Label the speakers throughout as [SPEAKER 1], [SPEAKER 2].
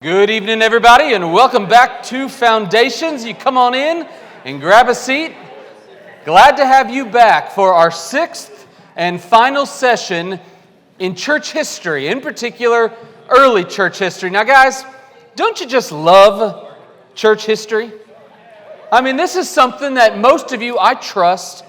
[SPEAKER 1] Good evening, everybody, and welcome back to Foundations. You come on in and grab a seat. Glad to have you back for our sixth and final session in church history, in particular, early church history. Now, guys, don't you just love church history? I mean, this is something that most of you, I trust,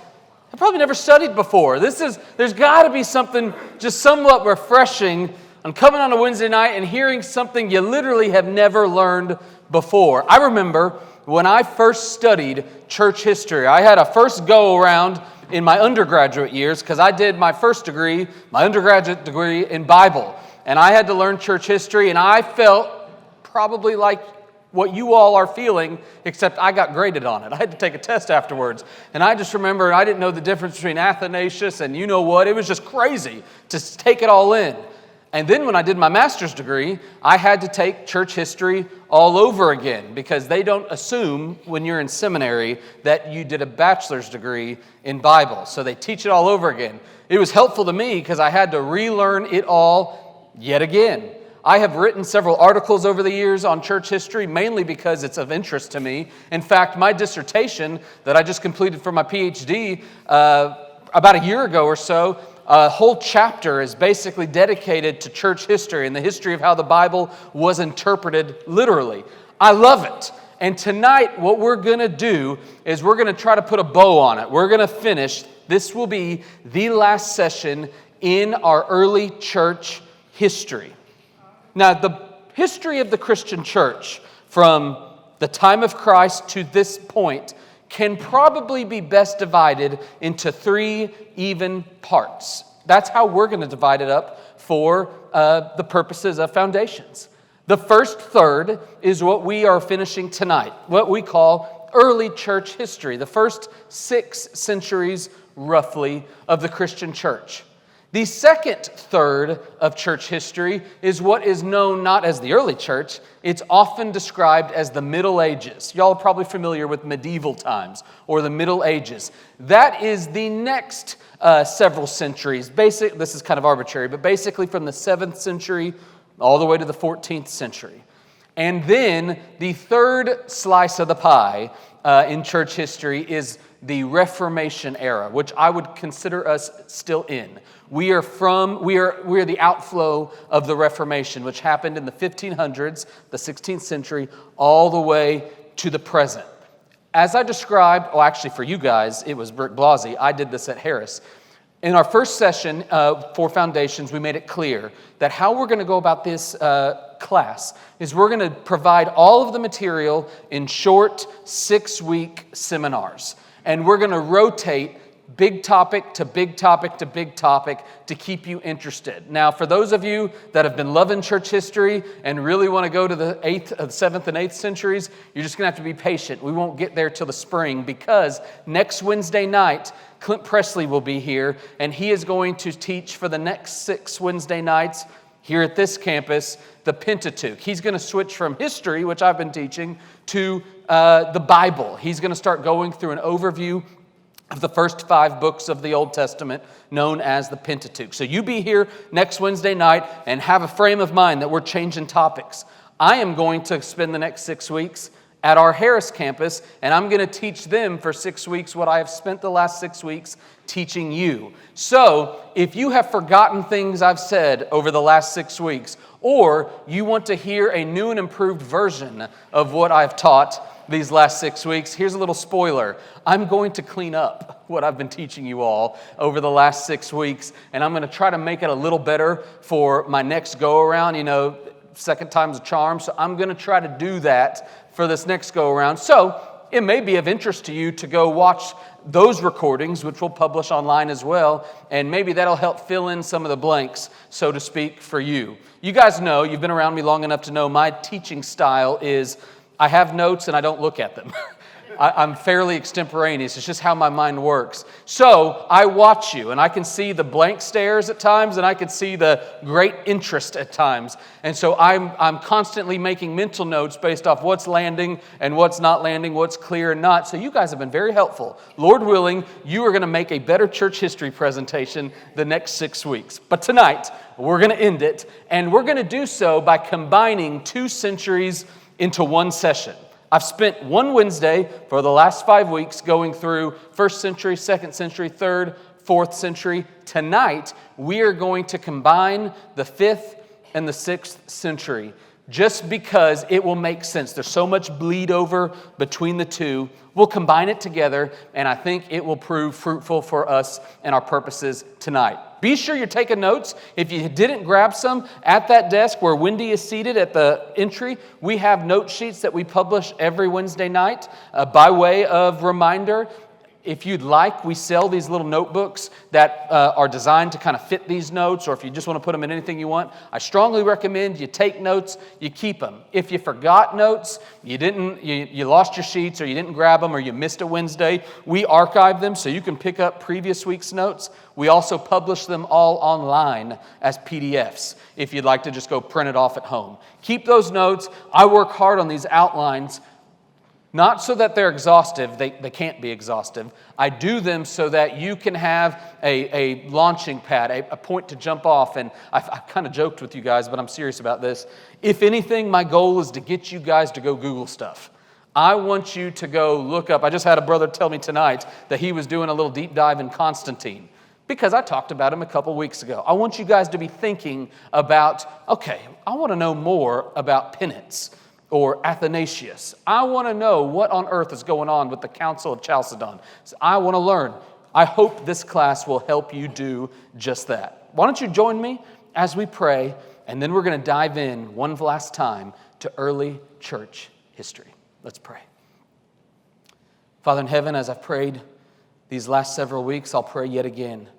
[SPEAKER 1] have probably never studied before. There's got to be something just somewhat refreshing on coming on a Wednesday night and hearing something you literally have never learned before. I remember when I first studied church history, I had a first go around in my undergraduate years because I did my undergraduate degree in Bible. And I had to learn church history, and I felt probably like what you all are feeling, except I got graded on it. I had to take a test afterwards. And I just remember I didn't know the difference between Athanasius and you know what. It was just crazy to take it all in. And then when I did my master's degree, I had to take church history all over again because they don't assume when you're in seminary that you did a bachelor's degree in Bible. So they teach it all over again. It was helpful to me because I had to relearn it all yet again. I have written several articles over the years on church history, mainly because it's of interest to me. In fact, my dissertation that I just completed for my PhD about a year ago or so, a whole chapter is basically dedicated to church history and the history of how the Bible was interpreted literally. I love it. And tonight, what we're going to do is we're going to try to put a bow on it. We're going to finish. This will be the last session in our early church history. Now, the history of the Christian church from the time of Christ to this point can probably be best divided into three even parts. That's how we're going to divide it up for the purposes of Foundations. The first third is what we are finishing tonight, what we call early church history, the first 6 centuries, roughly, of the Christian church. The second third of church history is what is known not as the early church. It's often described as the Middle Ages. Y'all are probably familiar with medieval times or the Middle Ages. That is the next several centuries. This is kind of arbitrary, but basically from the 7th century all the way to the 14th century. And then the third slice of the pie in church history is the Reformation era, which I would consider us still in. We are the outflow of the Reformation, which happened in the 1500s, the 16th century, all the way to the present. As I described, actually for you guys, it was Bert Blasey. I did this at Harris. In our first session for Foundations, we made it clear that how we're going to go about this class is we're going to provide all of the material in short 6-week seminars. And we're going to rotate big topic to big topic to big topic to keep you interested. Now, for those of you that have been loving church history and really want to go to the 7th and 8th centuries, you're just going to have to be patient. We won't get there till the spring because next Wednesday night, Clint Presley will be here, and he is going to teach for the next 6 Wednesday nights here at this campus, the Pentateuch. He's going to switch from history, which I've been teaching, to the Bible. He's going to start going through an overview of the first 5 books of the Old Testament, known as the Pentateuch. So you be here next Wednesday night and have a frame of mind that we're changing topics. I am going to spend the next 6 weeks at our Harris campus, and I'm going to teach them for 6 weeks what I have spent the last 6 weeks teaching you. So if you have forgotten things I've said over the last 6 weeks, or you want to hear a new and improved version of what I've taught these last 6 weeks, here's a little spoiler. I'm going to clean up what I've been teaching you all over the last 6 weeks, and I'm going to try to make it a little better for my next go-around. You know, second time's a charm, so I'm going to try to do that for this next go-around. So it may be of interest to you to go watch those recordings, which we'll publish online as well, and maybe that'll help fill in some of the blanks, so to speak, for you. You guys know, you've been around me long enough to know my teaching style is I have notes and I don't look at them. I'm fairly extemporaneous. It's just how my mind works. So I watch you, and I can see the blank stares at times, and I can see the great interest at times. And so I'm constantly making mental notes based off what's landing and what's not landing, what's clear and not. So you guys have been very helpful. Lord willing, you are going to make a better church history presentation the next 6 weeks. But tonight, we're going to end it, and we're going to do so by combining 2 centuries into one session. I've spent one Wednesday for the last 5 weeks going through 1st century, 2nd century, 3rd, 4th century. Tonight, we are going to combine the 5th and the 6th century just because it will make sense. There's so much bleed over between the two. We'll combine it together, and I think it will prove fruitful for us and our purposes tonight. Be sure you're taking notes. If you didn't grab some, at that desk where Wendy is seated at the entry, we have note sheets that we publish every Wednesday night by way of reminder. If you'd like, we sell these little notebooks that are designed to kind of fit these notes, or if you just want to put them in anything you want, I strongly recommend you take notes, you keep them. If you forgot notes, you lost your sheets, or you didn't grab them, or you missed a Wednesday, we archive them so you can pick up previous week's notes. We also publish them all online as PDFs if you'd like to just go print it off at home. Keep those notes. I work hard on these outlines. Not so that they're exhaustive, they can't be exhaustive. I do them so that you can have a launching pad, a point to jump off. And I kind of joked with you guys, but I'm serious about this. If anything, my goal is to get you guys to go Google stuff. I want you to go look up. I just had a brother tell me tonight that he was doing a little deep dive in Constantine, because I talked about him a couple weeks ago. I want you guys to be thinking about, okay, I want to know more about penance or Athanasius. I want to know what on earth is going on with the Council of Chalcedon. So I want to learn. I hope this class will help you do just that. Why don't you join me as we pray, and then we're going to dive in one last time to early church history. Let's pray. Father in heaven, as I've prayed these last several weeks, I'll pray yet again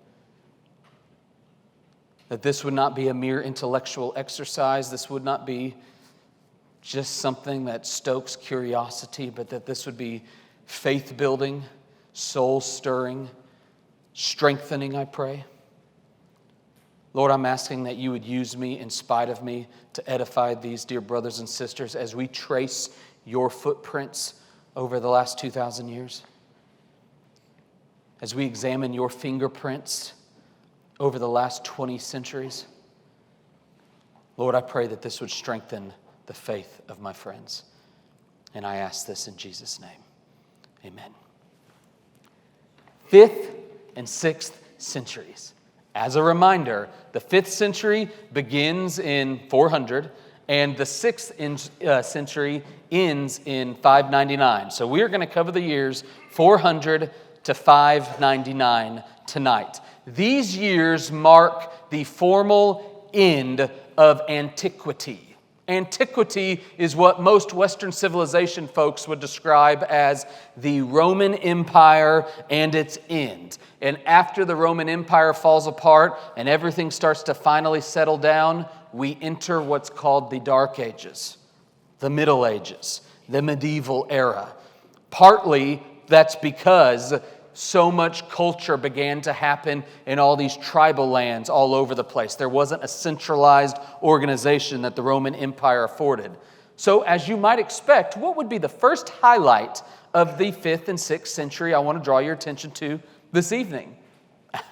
[SPEAKER 1] that this would not be a mere intellectual exercise. This would not be just something that stokes curiosity, but that this would be faith-building, soul-stirring, strengthening, I pray. Lord, I'm asking that you would use me in spite of me to edify these dear brothers and sisters as we trace your footprints over the last 2,000 years. As we examine your fingerprints over the last 20 centuries. Lord, I pray that this would strengthen the faith of my friends. And I ask this in Jesus' name. Amen. 5th and 6th centuries. As a reminder, the 5th century begins in 400 and the 6th century ends in 599. So we're going to cover the years 400 to 599 tonight. These years mark the formal end of antiquity. Antiquity is what most Western civilization folks would describe as the Roman Empire and its end. And after the Roman Empire falls apart and everything starts to finally settle down, we enter what's called the Dark Ages, the Middle Ages, the medieval era. Partly that's because so much culture began to happen in all these tribal lands all over the place. There wasn't a centralized organization that the Roman Empire afforded. So as you might expect, what would be the first highlight of the 5th and 6th century I want to draw your attention to this evening?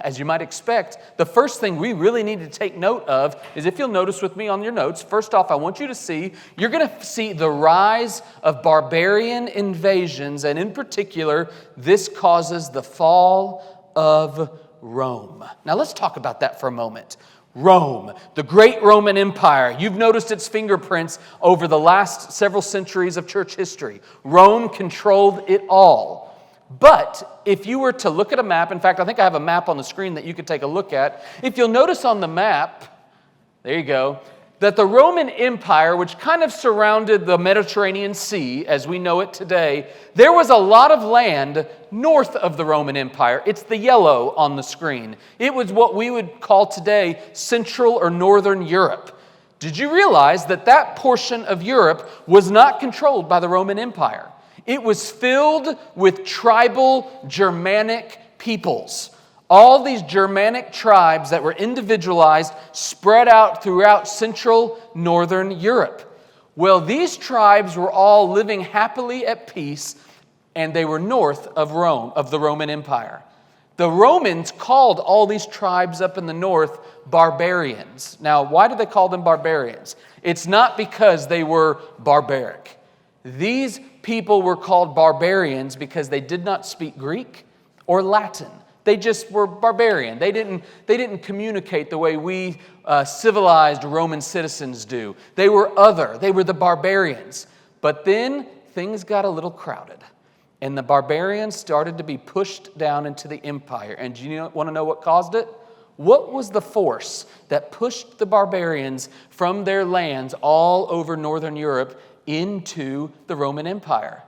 [SPEAKER 1] As you might expect, the first thing we really need to take note of is, if you'll notice with me on your notes, first off, I want you to see, you're going to see the rise of barbarian invasions, and in particular, this causes the fall of Rome. Now let's talk about that for a moment. Rome, the great Roman Empire. You've noticed its fingerprints over the last several centuries of church history. Rome controlled it all. But if you were to look at a map, in fact, I think I have a map on the screen that you could take a look at. If you'll notice on the map, there you go, that the Roman Empire, which kind of surrounded the Mediterranean Sea as we know it today, there was a lot of land north of the Roman Empire. It's the yellow on the screen. It was what we would call today Central or Northern Europe. Did you realize that that portion of Europe was not controlled by the Roman Empire? It was filled with tribal Germanic peoples. All these Germanic tribes that were individualized, spread out throughout central northern Europe. Well, these tribes were all living happily at peace, and they were north of Rome, of the Roman Empire. The Romans called all these tribes up in the north barbarians. Now, why did they call them barbarians? It's not because they were barbaric. These people were called barbarians because they did not speak Greek or Latin. They just were barbarian. They didn't communicate the way we civilized Roman citizens do. They were other. They were the barbarians. But then things got a little crowded, and the barbarians started to be pushed down into the empire. And do you want to know what caused it? What was the force that pushed the barbarians from their lands all over northern Europe into the Roman Empire?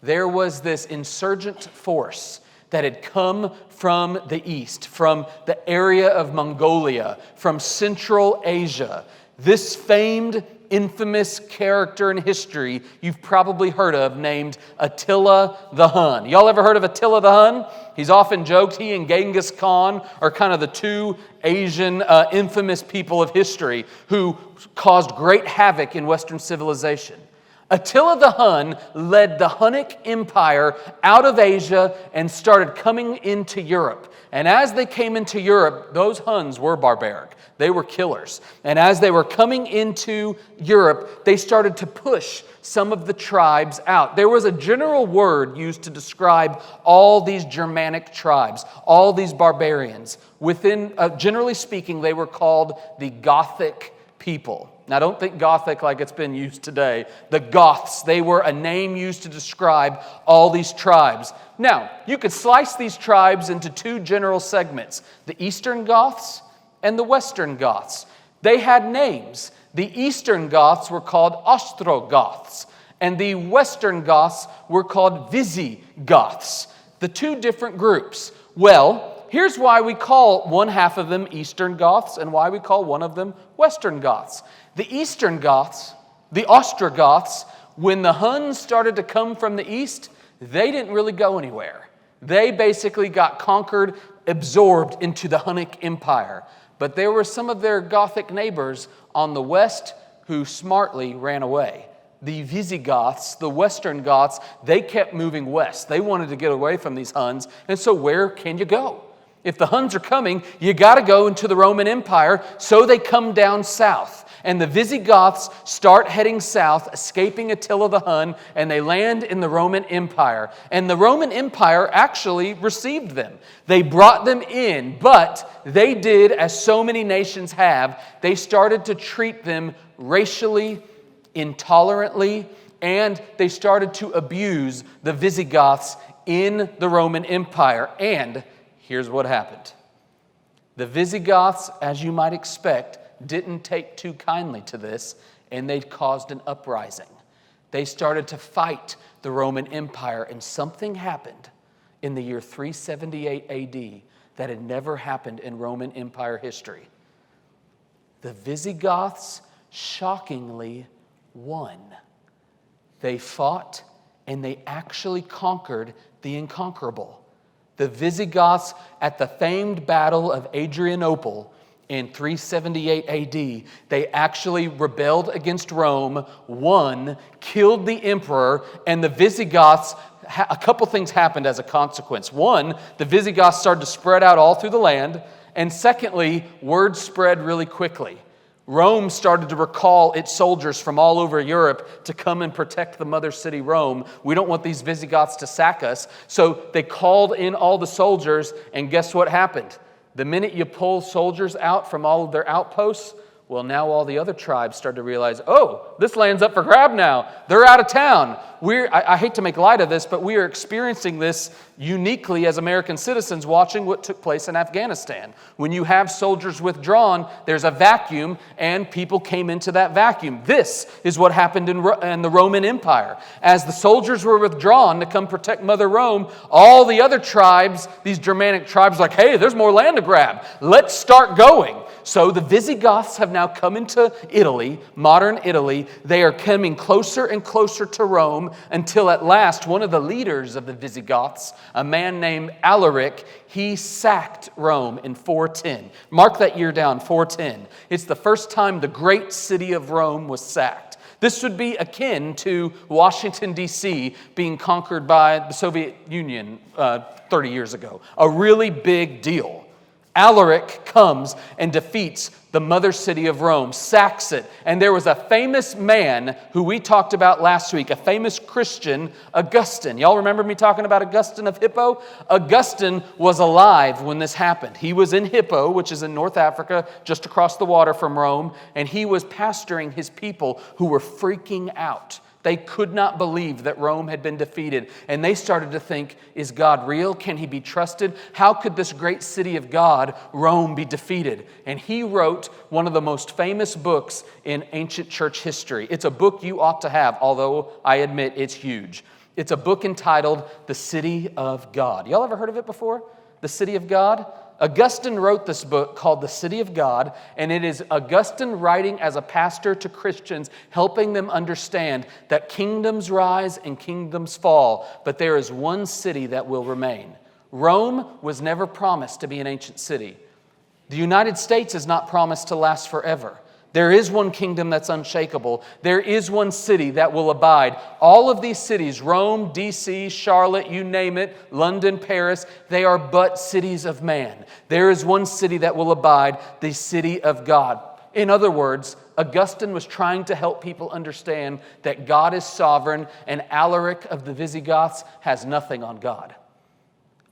[SPEAKER 1] There was this insurgent force that had come from the east, from the area of Mongolia, from Central Asia. This famed, infamous character in history you've probably heard of, named Attila the Hun. Y'all ever heard of Attila the Hun? He's often joked he and Genghis Khan are kind of the two Asian infamous people of history who caused great havoc in Western civilization. Attila the Hun led the Hunnic Empire out of Asia and started coming into Europe. And as they came into Europe, those Huns were barbaric. They were killers. And as they were coming into Europe, they started to push some of the tribes out. There was a general word used to describe all these Germanic tribes, all these barbarians. Generally speaking, they were called the Gothic people. Now, don't think Gothic like it's been used today. The Goths, they were a name used to describe all these tribes. Now, you could slice these tribes into two general segments, the Eastern Goths and the Western Goths. They had names. The Eastern Goths were called Ostrogoths, and the Western Goths were called Visigoths. The two different groups. Well, here's why we call one half of them Eastern Goths and why we call one of them Western Goths. The Eastern Goths, the Ostrogoths, when the Huns started to come from the east, they didn't really go anywhere. They basically got conquered, absorbed into the Hunnic Empire. But there were some of their Gothic neighbors on the west who smartly ran away. The Visigoths, the Western Goths, they kept moving west. They wanted to get away from these Huns, and so where can you go? If the Huns are coming, you got to go into the Roman Empire, so they come down south. And the Visigoths start heading south, escaping Attila the Hun, and they land in the Roman Empire. And the Roman Empire actually received them. They brought them in, but they did, as so many nations have, they started to treat them racially, intolerantly, and they started to abuse the Visigoths in the Roman Empire. And here's what happened. The Visigoths, as you might expect, didn't take too kindly to this, and they caused an uprising. They started to fight the Roman Empire, and something happened in the year 378 AD that had never happened in Roman Empire history. The Visigoths shockingly won. They fought, and they actually conquered the inconquerable. The Visigoths, at the famed Battle of Adrianople in 378 AD, they actually rebelled against Rome, won, killed the emperor, and the Visigoths, a couple things happened as a consequence. One, the Visigoths started to spread out all through the land, and secondly, word spread really quickly. Rome started to recall its soldiers from all over Europe to come and protect the mother city, Rome. We don't want these Visigoths to sack us. So they called in all the soldiers, and guess what happened? The minute you pull soldiers out from all of their outposts, well, now all the other tribes start to realize, oh, this land's up for grab now. They're out of town. I hate to make light of this, but we are experiencing this uniquely as American citizens watching what took place in Afghanistan. When you have soldiers withdrawn, there's a vacuum, and people came into that vacuum. This is what happened in the Roman Empire. As the soldiers were withdrawn to come protect Mother Rome, all the other tribes, these Germanic tribes, like, hey, there's more land to grab. Let's start going. So the Visigoths have now come into Italy, modern Italy. They are coming closer and closer to Rome until at last one of the leaders of the Visigoths, a man named Alaric, he sacked Rome in 410. Mark that year down, 410. It's the first time the great city of Rome was sacked. This would be akin to Washington, D.C. being conquered by the Soviet Union 30 years ago. A really big deal. Alaric comes and defeats the mother city of Rome, sacks it. And there was a famous man who we talked about last week, a famous Christian, Augustine. Y'all remember me talking about Augustine of Hippo? Augustine was alive when this happened. He was in Hippo, which is in North Africa, just across the water from Rome, and he was pastoring his people who were freaking out. They could not believe that Rome had been defeated. And they started to think, is God real? Can he be trusted? How could this great city of God, Rome, be defeated? And he wrote one of the most famous books in ancient church history. It's a book you ought to have, although I admit it's huge. It's a book entitled The City of God. Y'all ever heard of it before? The City of God? Augustine wrote this book called The City of God, and it is Augustine writing as a pastor to Christians, helping them understand that kingdoms rise and kingdoms fall, but there is one city that will remain. Rome was never promised to be an ancient city. The United States is not promised to last forever. There is one kingdom that's unshakable. There is one city that will abide. All of these cities, Rome, D.C., Charlotte, you name it, London, Paris, they are but cities of man. There is one city that will abide, the city of God. In other words, Augustine was trying to help people understand that God is sovereign and Alaric of the Visigoths has nothing on God.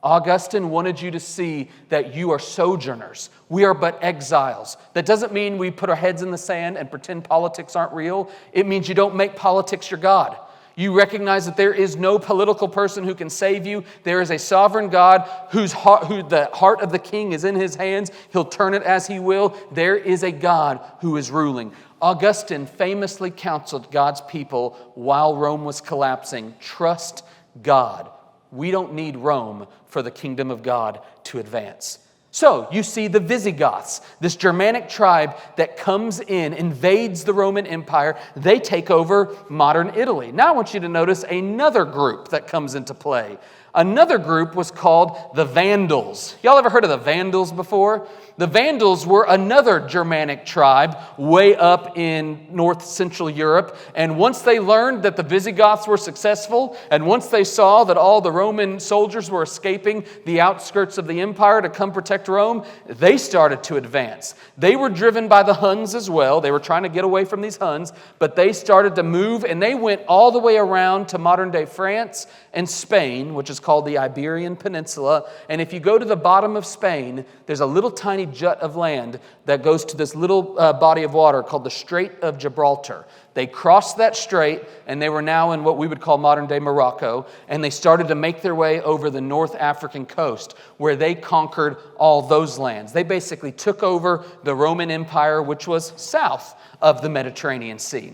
[SPEAKER 1] Augustine wanted you to see that you are sojourners. We are but exiles. That doesn't mean we put our heads in the sand and pretend politics aren't real. It means you don't make politics your God. You recognize that there is no political person who can save you. There is a sovereign God who the heart of the king is in his hands. He'll turn it as he will. There is a God who is ruling. Augustine famously counseled God's people while Rome was collapsing. Trust God. We don't need Rome for the kingdom of God to advance. So you see the Visigoths, this Germanic tribe that comes in, invades the Roman Empire. They take over modern Italy. Now I want you to notice another group that comes into play. Another group was called the Vandals. Y'all ever heard of the Vandals before? The Vandals were another Germanic tribe way up in north central Europe. And once they learned that the Visigoths were successful, and once they saw that all the Roman soldiers were escaping the outskirts of the empire to come protect Rome, they started to advance. They were driven by the Huns as well. They were trying to get away from these Huns, but they started to move, and they went all the way around to modern-day France and Spain, which is called the Iberian Peninsula. And if you go to the bottom of Spain, there's a little tiny jut of land that goes to this little body of water called the Strait of Gibraltar. They crossed that strait, and they were now in what we would call modern-day Morocco, and they started to make their way over the North African coast, where they conquered all those lands. They basically took over the Roman Empire, which was south of the Mediterranean Sea.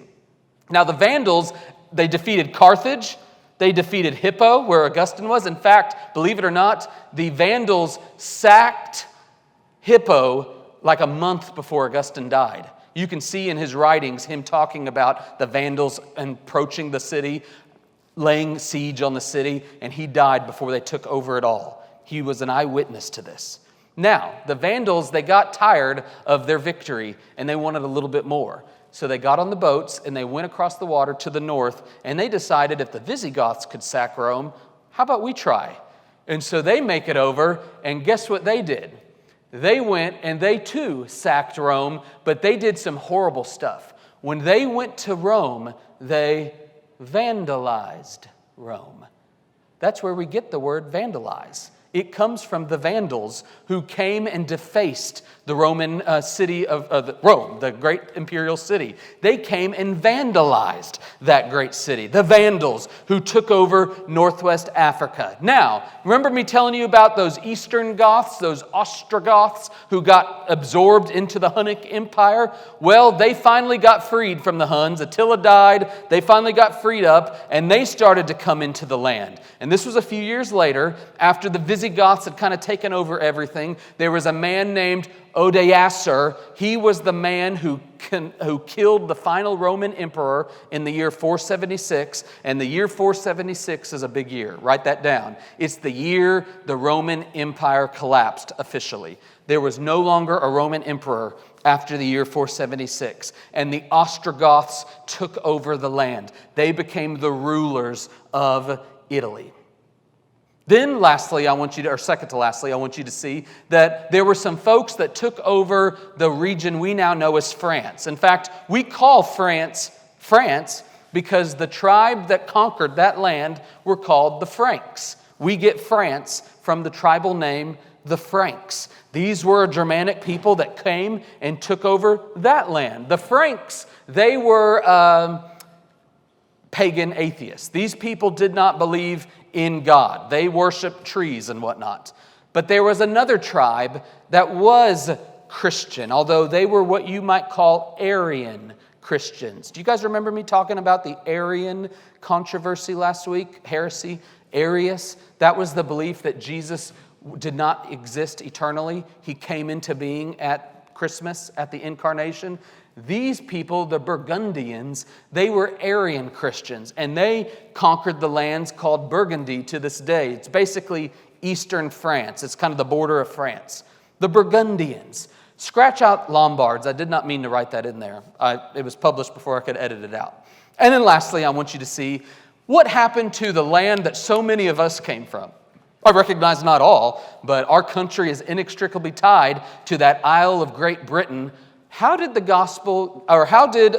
[SPEAKER 1] Now, the Vandals, they defeated Carthage. They defeated Hippo, where Augustine was. In fact, believe it or not, the Vandals sacked Hippo like a month before Augustine died. You can see in his writings him talking about the Vandals approaching the city, laying siege on the city, and he died before they took over it all. He was an eyewitness to this. Now, the Vandals, they got tired of their victory, and they wanted a little bit more. So they got on the boats and they went across the water to the north, and they decided if the Visigoths could sack Rome, how about we try? And so they make it over, and guess what they did? They went and they too sacked Rome, but they did some horrible stuff. When they went to Rome, they vandalized Rome. That's where we get the word vandalize. It comes from the Vandals who came and defaced the Roman city of Rome, the great imperial city. They came and vandalized that great city. The Vandals who took over northwest Africa. Now, remember me telling you about those Eastern Goths, those Ostrogoths who got absorbed into the Hunnic Empire? Well, they finally got freed from the Huns. Attila died. They finally got freed up, and they started to come into the land. And this was a few years later, after the Visigoths had kind of taken over everything. There was a man named Odoacer. He was the man who killed the final Roman emperor in the year 476. And the year 476 is a big year. Write that down. It's the year the Roman Empire collapsed officially. There was no longer a Roman emperor after the year 476. And the Ostrogoths took over the land. They became the rulers of Italy. Then lastly, I want you to see that there were some folks that took over the region we now know as France. In fact, we call France because the tribe that conquered that land were called the Franks. We get France from the tribal name the Franks. These were Germanic people that came and took over that land. The Franks, they were pagan atheists. These people did not believe in God. They worshiped trees and whatnot. But there was another tribe that was Christian, although they were what you might call Arian Christians. Do you guys remember me talking about the Arian controversy last week? Heresy, Arius. That was the belief that Jesus did not exist eternally. He came into being at Christmas, at the incarnation. These people, the Burgundians, they were Arian Christians, and they conquered the lands called Burgundy to this day. It's basically eastern France. It's kind of the border of France. The Burgundians. Scratch out Lombards. I did not mean to write that in there. It was published before I could edit it out. And then lastly, I want you to see what happened to the land that so many of us came from. I recognize not all, but our country is inextricably tied to that Isle of Great Britain. How did the gospel, or how did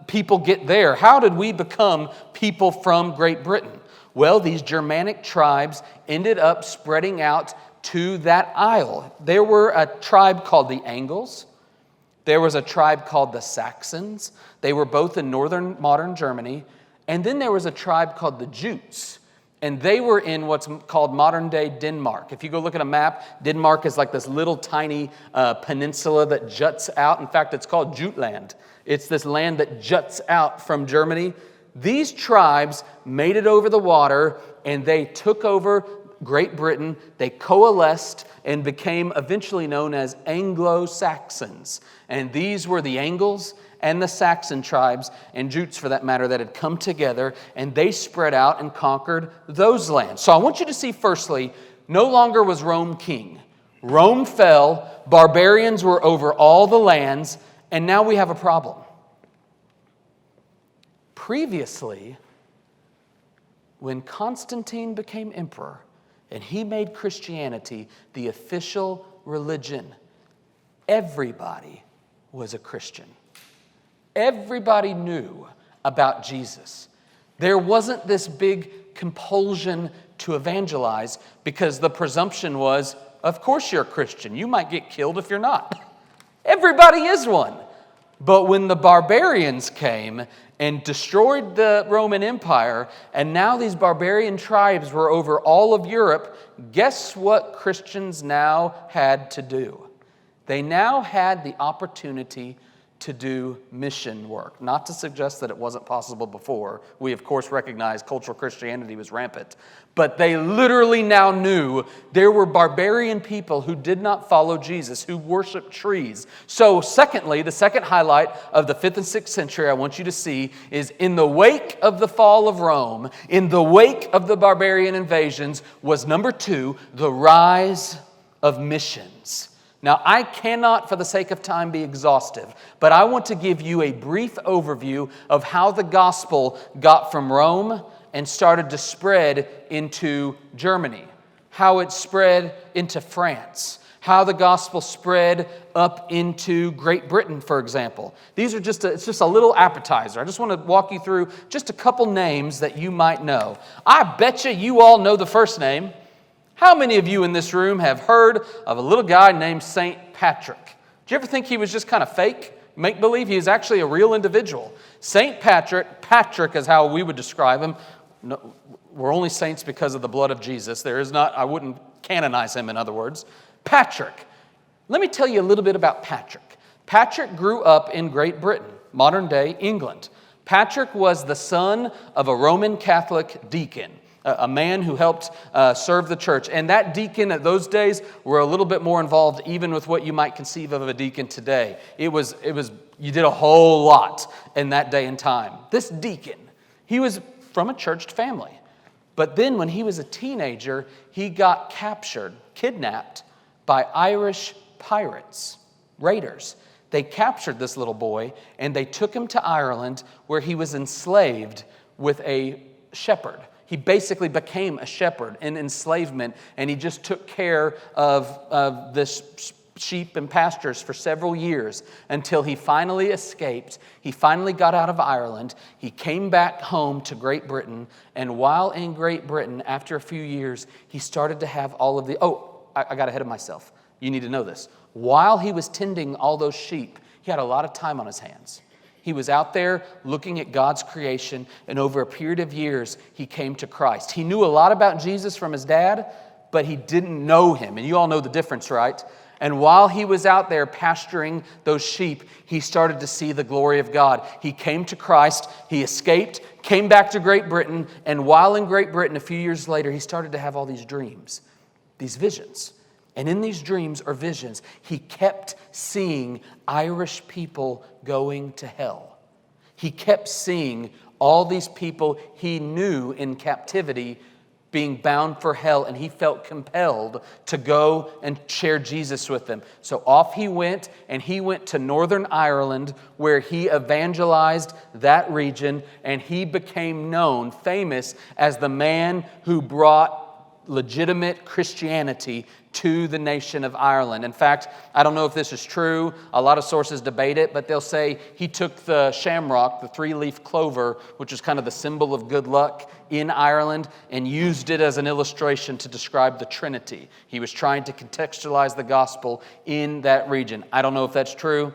[SPEAKER 1] people get there? How did we become people from Great Britain? Well, these Germanic tribes ended up spreading out to that isle. There were a tribe called the Angles. There was a tribe called the Saxons. They were both in northern modern Germany. And then there was a tribe called the Jutes. And they were in what's called modern-day Denmark. If you go look at a map, Denmark is like this little tiny peninsula that juts out. In fact, it's called Jutland. It's this land that juts out from Germany. These tribes made it over the water, and they took over Great Britain. They coalesced and became eventually known as Anglo-Saxons. And these were the Angles and the Saxon tribes, and Jutes for that matter, that had come together, and they spread out and conquered those lands. So I want you to see, firstly, no longer was Rome king. Rome fell, barbarians were over all the lands, and now we have a problem. Previously, when Constantine became emperor, and he made Christianity the official religion, everybody was a Christian. Everybody knew about Jesus. There wasn't this big compulsion to evangelize because the presumption was, of course you're a Christian. You might get killed if you're not. Everybody is one. But when the barbarians came and destroyed the Roman Empire, and now these barbarian tribes were over all of Europe, guess what Christians now had to do? They now had the opportunity to do mission work. Not to suggest that it wasn't possible before. We, of course, recognize cultural Christianity was rampant. But they literally now knew there were barbarian people who did not follow Jesus, who worshiped trees. So, secondly, the second highlight of the 5th and 6th century I want you to see is in the wake of the fall of Rome, in the wake of the barbarian invasions, was number 2, the rise of missions. Now, I cannot, for the sake of time, be exhaustive, but I want to give you a brief overview of how the gospel got from Rome and started to spread into Germany, how it spread into France, how the gospel spread up into Great Britain, for example. These are it's just a little appetizer. I just want to walk you through just a couple names that you might know. I bet you all know the first name. How many of you in this room have heard of a little guy named St. Patrick? Did you ever think he was just kind of fake, make-believe? He was actually a real individual. St. Patrick is how we would describe him. No, we're only saints because of the blood of Jesus. I wouldn't canonize him, in other words. Patrick. Let me tell you a little bit about Patrick. Patrick grew up in Great Britain, modern-day England. Patrick was the son of a Roman Catholic deacon, a man who helped serve the church. And that deacon at those days were a little bit more involved even with what you might conceive of a deacon today. You did a whole lot in that day and time. This deacon, he was from a churched family. But then when he was a teenager, he got captured, kidnapped by Irish pirates, raiders. They captured this little boy and they took him to Ireland where he was enslaved with a shepherd. He basically became a shepherd in enslavement, and he just took care of this sheep and pastures for several years until he finally escaped. He finally got out of Ireland. He came back home to Great Britain, and while in Great Britain, after a few years, he started to have all of the... I got ahead of myself. You need to know this. While he was tending all those sheep, he had a lot of time on his hands. He was out there looking at God's creation, and over a period of years, he came to Christ. He knew a lot about Jesus from his dad, but he didn't know him. And you all know the difference, right? And while he was out there pasturing those sheep, he started to see the glory of God. He came to Christ, he escaped, came back to Great Britain, and while in Great Britain, a few years later, he started to have all these dreams, these visions. And in these dreams or visions, he kept seeing Irish people going to hell. He kept seeing all these people he knew in captivity being bound for hell, and he felt compelled to go and share Jesus with them. So off he went, and he went to Northern Ireland, where he evangelized that region, and he became known, famous, as the man who brought legitimate Christianity to the nation of Ireland. In fact, I don't know if this is true. A lot of sources debate it, but they'll say he took the shamrock, the three-leaf clover, which is kind of the symbol of good luck in Ireland, and used it as an illustration to describe the Trinity. He was trying to contextualize the gospel in that region. I don't know if that's true.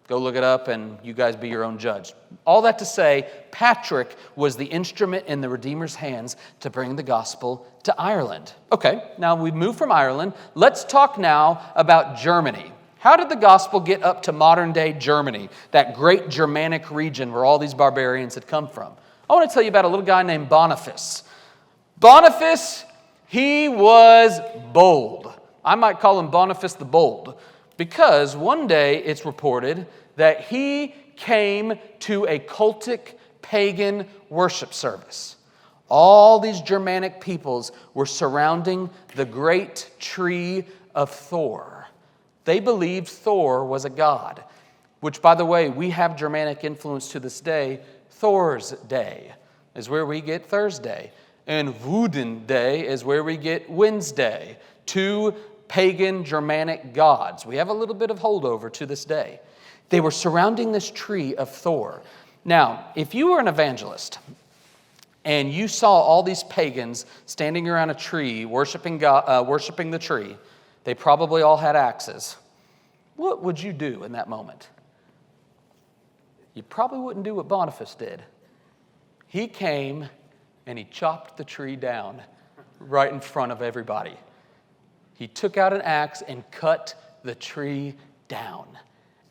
[SPEAKER 1] Go look it up, and you guys be your own judge. All that to say, Patrick was the instrument in the Redeemer's hands to bring the gospel to Ireland. Okay, now we've moved from Ireland. Let's talk now about Germany. How did the gospel get up to modern-day Germany, that great Germanic region where all these barbarians had come from? I want to tell you about a little guy named Boniface. Boniface, he was bold. I might call him Boniface the Bold, because one day it's reported that he came to a cultic pagan worship service. All these Germanic peoples were surrounding the great tree of Thor. They believed Thor was a god, which, by the way, we have Germanic influence to this day. Thor's Day is where we get Thursday, and Wooden Day is where we get Wednesday. Two pagan Germanic gods. We have a little bit of holdover to this day. They were surrounding this tree of Thor. Now, if you were an evangelist and you saw all these pagans standing around a tree worshiping God, worshiping the tree, they probably all had axes. What would you do in that moment? You probably wouldn't do what Boniface did. He came and he chopped the tree down right in front of everybody. He took out an axe and cut the tree down.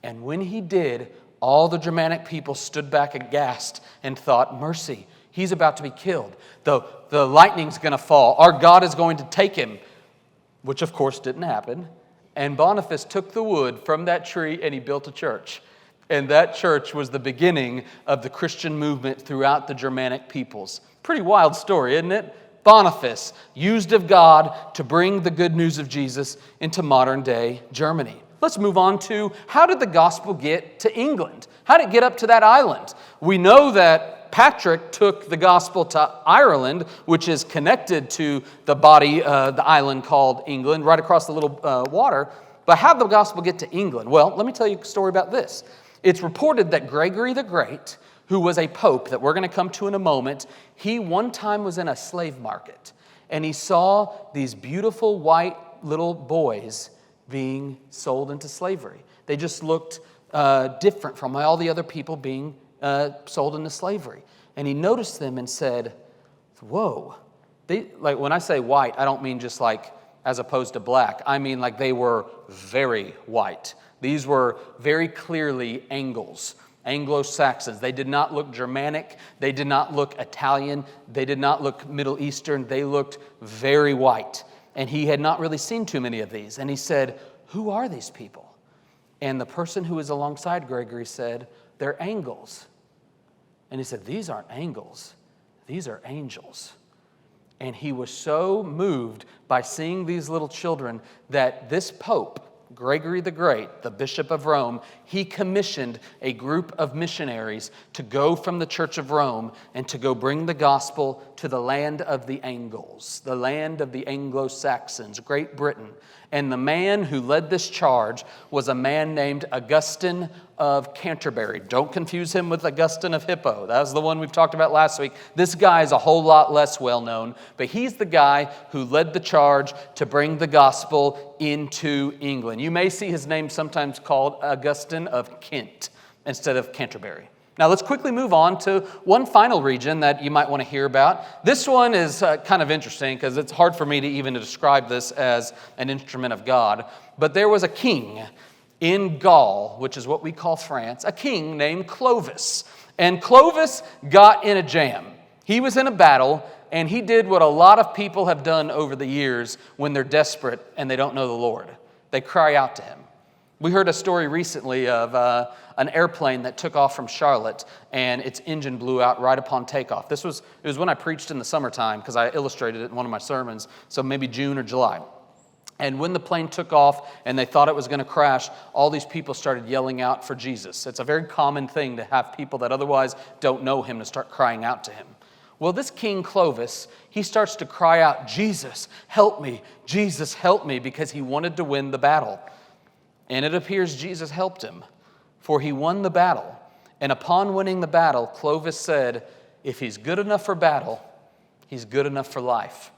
[SPEAKER 1] And when he did, all the Germanic people stood back aghast and thought, mercy, he's about to be killed. The lightning's going to fall. Our God is going to take him, which of course didn't happen. And Boniface took the wood from that tree and he built a church. And that church was the beginning of the Christian movement throughout the Germanic peoples. Pretty wild story, isn't it? Boniface, used of God to bring the good news of Jesus into modern-day Germany. Let's move on to, how did the gospel get to England? How did it get up to that island? We know that Patrick took the gospel to Ireland, which is connected to the island called England, right across the little water. But how did the gospel get to England? Well, let me tell you a story about this. It's reported that Gregory the Great, who was a pope that we're going to come to in a moment, he one time was in a slave market. and he saw these beautiful white little boys being sold into slavery. They just looked different from all the other people being sold into slavery. And he noticed them and said, whoa. Like when I say white, I don't mean just like as opposed to black. I mean like they were very white. These were very clearly Anglo-Saxons. They did not look Germanic. They did not look Italian. They did not look Middle Eastern. They looked very white. And he had not really seen too many of these. And he said, who are these people? And the person who was alongside Gregory said, they're angels. And he said, these aren't angels. These are angels. And he was so moved by seeing these little children that this Pope, Gregory the Great, the Bishop of Rome, he commissioned a group of missionaries to go from the Church of Rome and to go bring the gospel to the land of the Angles, the land of the Anglo-Saxons, Great Britain. And the man who led this charge was a man named Augustine of Canterbury. Don't confuse him with Augustine of Hippo. That was the one we've talked about last week. This guy is a whole lot less well known, but he's the guy who led the charge to bring the gospel into England. You may see his name sometimes called Augustine of Kent instead of Canterbury. Now let's quickly move on to one final region that you might want to hear about. This one is kind of interesting because it's hard for me to even describe this as an instrument of God. But there was a king in Gaul, which is what we call France, a king named Clovis. And Clovis got in a jam. He was in a battle, and he did what a lot of people have done over the years when they're desperate and they don't know the Lord. They cry out to him. We heard a story recently of an airplane that took off from Charlotte and its engine blew out right upon takeoff. It was when I preached in the summertime because I illustrated it in one of my sermons, so maybe June or July. And when the plane took off and they thought it was going to crash, all these people started yelling out for Jesus. It's a very common thing to have people that otherwise don't know him to start crying out to him. Well, this King Clovis, he starts to cry out, Jesus, help me, because he wanted to win the battle. And it appears Jesus helped him, for he won the battle. And upon winning the battle, Clovis said, if he's good enough for battle, he's good enough for life.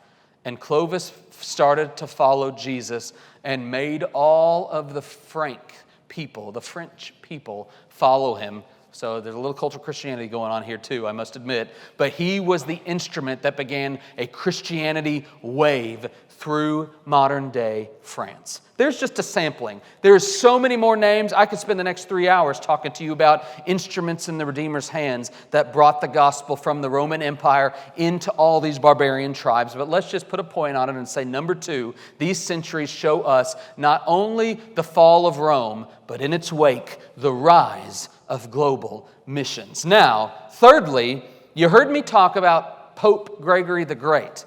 [SPEAKER 1] And Clovis started to follow Jesus and made all of the French people follow him. So there's a little cultural Christianity going on here too, I must admit. But he was the instrument that began a Christianity wave through modern day France. There's just a sampling. There's so many more names. I could spend the next 3 hours talking to you about instruments in the Redeemer's hands that brought the gospel from the Roman Empire into all these barbarian tribes. But let's just put a point on it and say, number 2, these centuries show us not only the fall of Rome, but in its wake, the rise of global missions. Now, thirdly, you heard me talk about Pope Gregory the Great.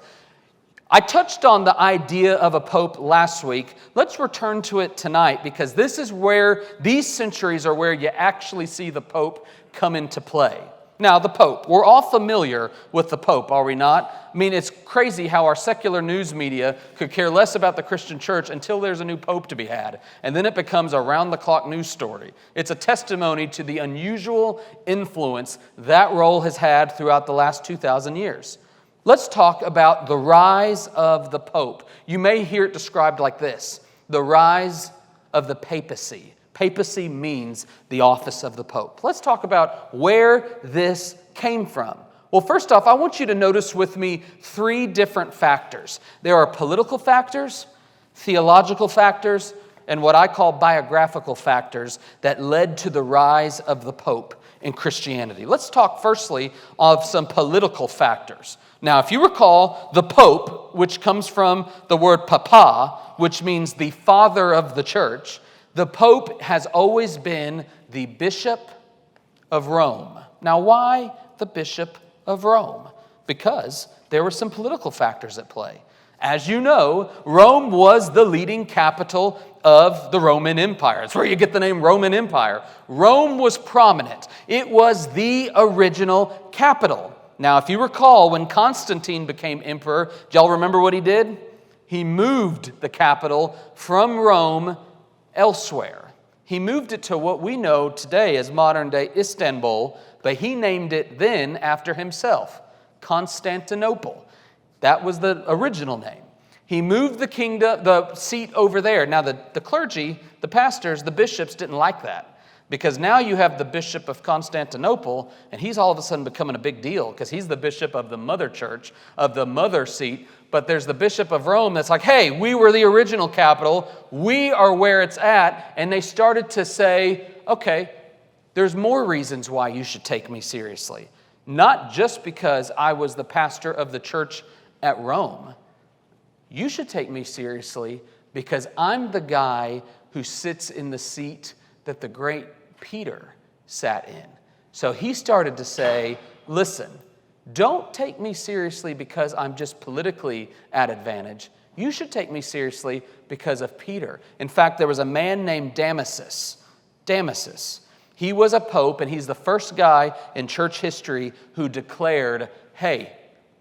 [SPEAKER 1] I touched on the idea of a pope last week. Let's return to it tonight because this is where these centuries are where you actually see the pope come into play. Now, the pope. We're all familiar with the pope, are we not? I mean, it's crazy how our secular news media could care less about the Christian church until there's a new pope to be had. And then it becomes a round-the-clock news story. It's a testimony to the unusual influence that role has had throughout the last 2,000 years. Let's talk about the rise of the Pope. You may hear it described like this: the rise of the papacy. Papacy means the office of the Pope. Let's talk about where this came from. Well, first off, I want you to notice with me 3 different factors. There are political factors, theological factors, and what I call biographical factors that led to the rise of the Pope in Christianity. Let's talk firstly of some political factors. Now, if you recall, the Pope, which comes from the word papa, which means the father of the church, the Pope has always been the Bishop of Rome. Now, why the Bishop of Rome? Because there were some political factors at play. As you know, Rome was the leading capital of the Roman Empire. That's where you get the name Roman Empire. Rome was prominent. It was the original capital. Now, if you recall, when Constantine became emperor, do y'all remember what he did? He moved the capital from Rome elsewhere. He moved it to what we know today as modern-day Istanbul, but he named it then after himself, Constantinople. That was the original name. He moved the seat over there. Now the clergy, the pastors, the bishops didn't like that. Because now you have the Bishop of Constantinople, and he's all of a sudden becoming a big deal because he's the bishop of the mother church, of the mother seat. But there's the Bishop of Rome that's like, hey, we were the original capital. We are where it's at. And they started to say, okay, there's more reasons why you should take me seriously. Not just because I was the pastor of the church at Rome. You should take me seriously because I'm the guy who sits in the seat that the great Peter sat in. So he started to say, listen, don't take me seriously because I'm just politically at advantage. You should take me seriously because of Peter. In fact, there was a man named Damasus. He was a pope, and he's the first guy in church history who declared, hey,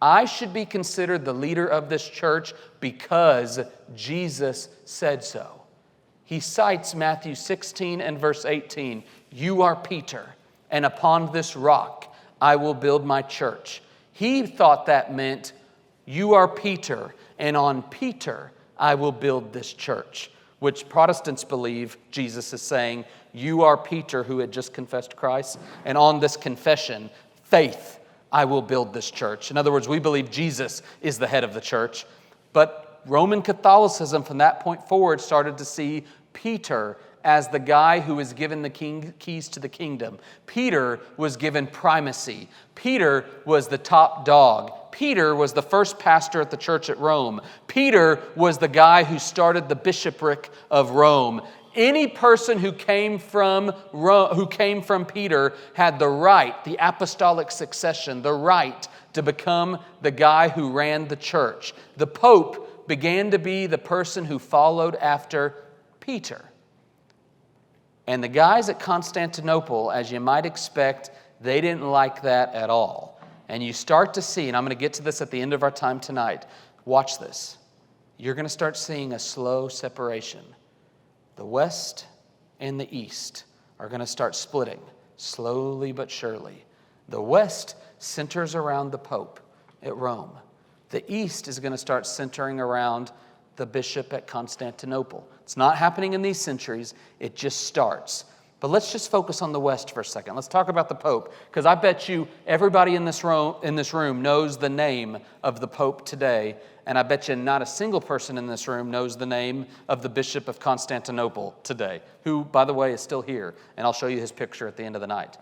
[SPEAKER 1] I should be considered the leader of this church because Jesus said so. He cites Matthew 16 and verse 18. You are Peter, and upon this rock I will build my church. He thought that meant you are Peter, and on Peter I will build this church, which Protestants believe Jesus is saying, you are Peter who had just confessed Christ, and on this confession, faith, I will build this church. In other words, we believe Jesus is the head of the church, but Roman Catholicism from that point forward started to see Peter as the guy who was given the keys to the kingdom. Peter was given primacy. Peter was the top dog. Peter was the first pastor at the church at Rome. Peter was the guy who started the bishopric of Rome. Any person who came from Peter had the right, the apostolic succession, the right to become the guy who ran the church. The Pope began to be the person who followed after Peter. And the guys at Constantinople, as you might expect, they didn't like that at all. And you start to see, and I'm going to get to this at the end of our time tonight, watch this. You're going to start seeing a slow separation. The West and the East are going to start splitting, slowly but surely. The West centers around the Pope at Rome. The East is going to start centering around the bishop at Constantinople. It's not happening in these centuries. It just starts. But let's just focus on the West for a second. Let's talk about the Pope, because I bet you everybody in this room knows the name of the Pope today, and I bet you not a single person in this room knows the name of the Bishop of Constantinople today, who, by the way, is still here, and I'll show you his picture at the end of the night.